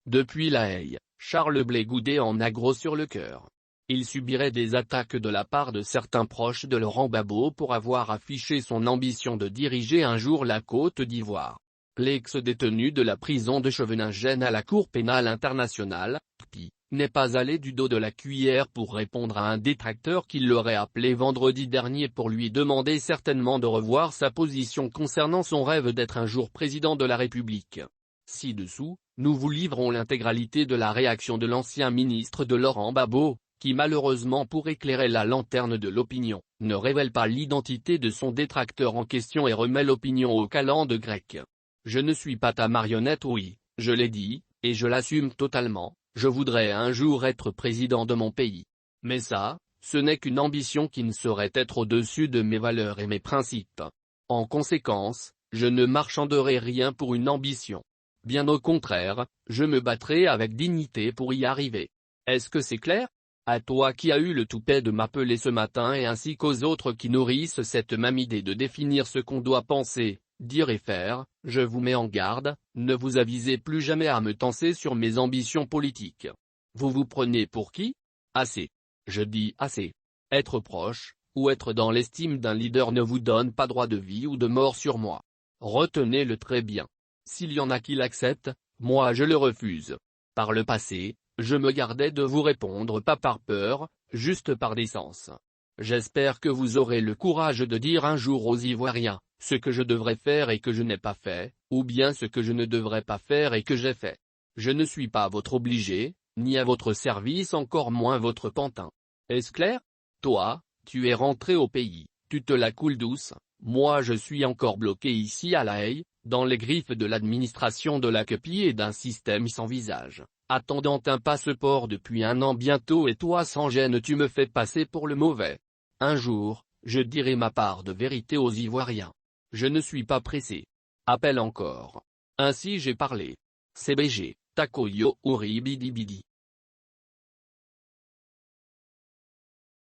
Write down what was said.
Depuis La Haye, Charles Blé Goudet en a gros sur le cœur. Il subirait des attaques de la part de certains proches de Laurent Gbagbo pour avoir affiché son ambition de diriger un jour la Côte d'Ivoire. L'ex-détenu de la prison de Scheveningen à la Cour pénale internationale, CPI, n'est pas allé du dos de la cuillère pour répondre à un détracteur qui l'aurait appelé vendredi dernier pour lui demander certainement de revoir sa position concernant son rêve d'être un jour président de la République. Ci-dessous, nous vous livrons l'intégralité de la réaction de l'ancien ministre de Laurent Gbagbo, qui malheureusement pour éclairer la lanterne de l'opinion, ne révèle pas l'identité de son détracteur en question et remet l'opinion aux calendes grecques. Je ne suis pas ta marionnette, oui, je l'ai dit, et je l'assume totalement, je voudrais un jour être président de mon pays. Mais ça, ce n'est qu'une ambition qui ne saurait être au-dessus de mes valeurs et mes principes. En conséquence, je ne marchanderai rien pour une ambition. Bien au contraire, je me battrai avec dignité pour y arriver. Est-ce que c'est clair ? À toi qui as eu le toupet de m'appeler ce matin et ainsi qu'aux autres qui nourrissent cette même idée de définir ce qu'on doit penser, dire et faire, je vous mets en garde, ne vous avisez plus jamais à me tancer sur mes ambitions politiques. Vous vous prenez pour qui ? Assez. Je dis assez. Être proche, ou être dans l'estime d'un leader ne vous donne pas droit de vie ou de mort sur moi. Retenez-le très bien. S'il y en a qui l'acceptent, moi je le refuse. Par le passé, je me gardais de vous répondre pas par peur, juste par décence. J'espère que vous aurez le courage de dire un jour aux Ivoiriens, ce que je devrais faire et que je n'ai pas fait, ou bien ce que je ne devrais pas faire et que j'ai fait. Je ne suis pas votre obligé, ni à votre service encore moins votre pantin. Est-ce clair ? Toi, tu es rentré au pays, tu te la coules douce, moi je suis encore bloqué ici à La Haye, dans les griffes de l'administration de la CPI et d'un système sans visage, attendant un passeport depuis 1 an bientôt et toi sans gêne tu me fais passer pour le mauvais. Un jour, je dirai ma part de vérité aux Ivoiriens. Je ne suis pas pressé. Appelle encore. Ainsi j'ai parlé. CBG, Takoyo Uri Bidi Bidi.